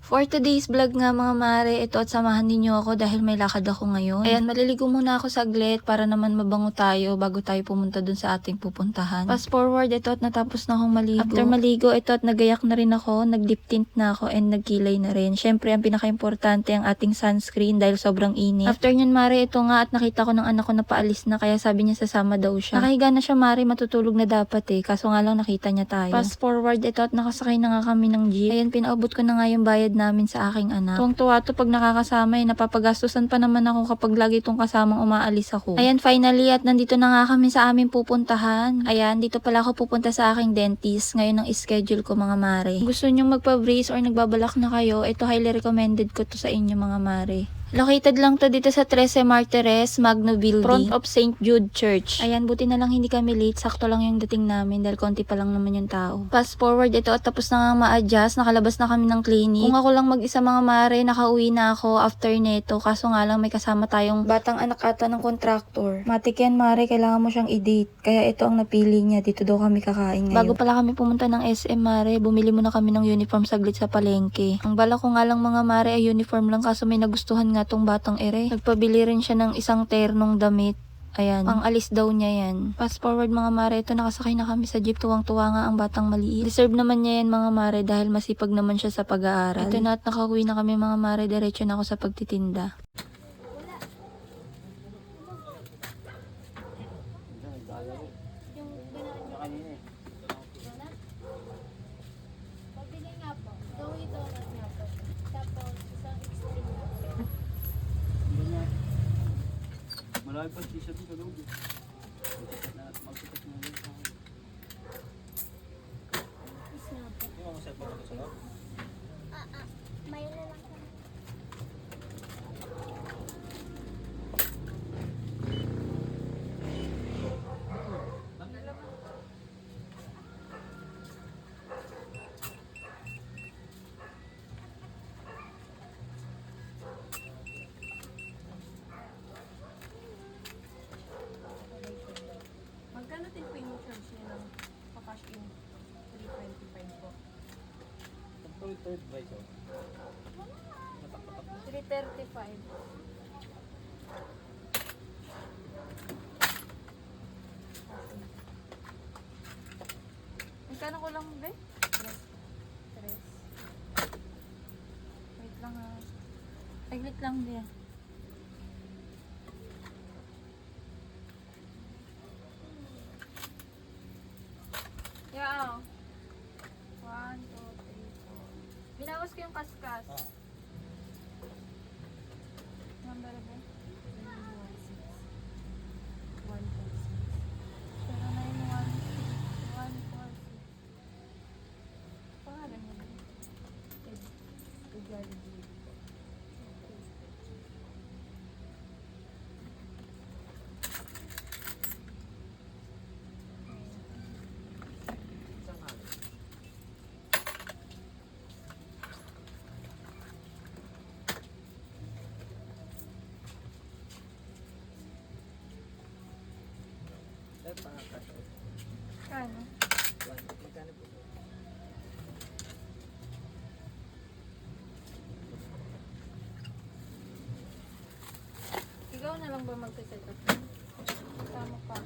For today's vlog nga mga mare, ito at samahan ninyo ako dahil may lakad ako ngayon. Ayan, maliligo muna ako saglit para naman mabango tayo bago tayo pumunta dun sa ating pupuntahan. Fast forward, ito at natapos na akong maligo. After maligo, ito at nagayak na rin ako, nag-lip tint na ako and nagkilay na rin. Syempre, ang pinaka-importante ang ating sunscreen dahil sobrang init. After nyan mare, ito nga at nakita ko ng anak ko na paalis na kaya sabi niya sasama daw siya. Nakahiga na siya mare, matutulog na dapat kaso nga lang nakita niya tayo. Fast forward, ito at nakasakay na nga kami ng jeep. Ayan, pinaubot ko na nga yung bayad namin sa aking anak. Tuwang-tuwa to pag nakakasama napapagastusan pa naman ako kapag lagi tong kasamang umaalis ako. Ayan, finally at nandito na nga kami sa aming pupuntahan. Ayan, dito pala ako pupunta sa aking dentist. Ngayon ang schedule ko mga mare. Gusto nyo magpa-brace or nagbabalak na kayo, ito highly recommended ko to sa inyo mga mare. Located lang to dito sa 13 Martires, Magno Building, front of St. Jude Church. Ayan, buti na lang hindi kami late. Sakto lang yung dating namin dahil konti pa lang naman yung tao. Fast forward ito at tapos na nga ma-adjust. Nakalabas na kami ng clinic. Kung ako lang mag-isa mga mare, nakauwi na ako after neto. Kaso nga lang may kasama tayong batang anak ata ng contractor. Matik yan mare, kailangan mo siyang i-date. Kaya ito ang napili niya. Dito daw kami kakain ngayon. Bago pala kami pumunta ng SM mare, bumili muna kami ng uniform saglit sa palengke. Ang bala ko nga lang mga mare ay uniform lang kaso may nagustuhan nga tong batang ere. Nagpabili rin siya ng isang ternong damit. Ayan, pang alis daw niya yan. Fast forward mga mare, ito nakasakay na kami sa jeep. Tuwang-tuwa nga ang batang maliit. Deserve naman niya yan mga mare dahil masipag naman siya sa pag-aaral. Ito na at nakauwi na kami mga mare, diretso na ako sa pagtitinda. Pabili nga po. Donut nga po. Tapos isang extreme nga po. Marami pa t-shirt dito loob. Magsikat na rin. Tapos nga po. Yung mga set mo sa loob. May lang po. Magkano din po yung charge niya ng pa-cash in? 325 po. Third price oh. 335. Magkano ko lang, be? 3. Wait lang ha. Saglit lang din. Yeah. 1, 2, 3, 4. Binawas ko yung kaskas. Number ba? 146. Pangalan mo ba? Kano? Ikaw na lang ba mag-set up? Tama pa.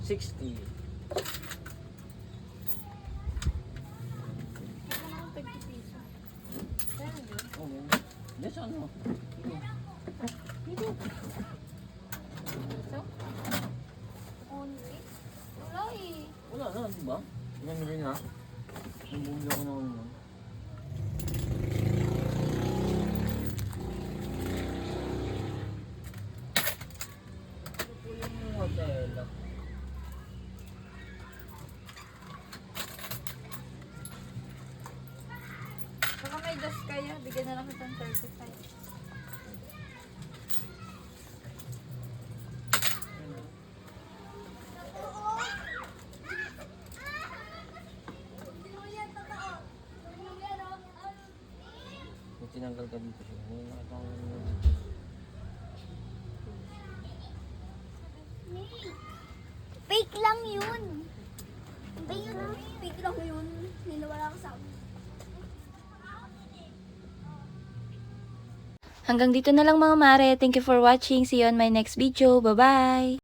$60. Ikaw na lang 50 piso. Kaya hindi. Oo. Yes, ano? Dito. Ito? Konti? Wala eh. Wala na, di ba? Tingnan na. Nung bumili ako ng ano. Ito po yung hotel. Baka may das kayo, bigyan na lang kitang 35. tinanggal ka dito siya. Hindi nakita ko Fake lang yun. Fake lang yun. Ninawala ka sa akin. Hanggang dito na lang mga mare. Thank you for watching. See you on my next video. Bye-bye!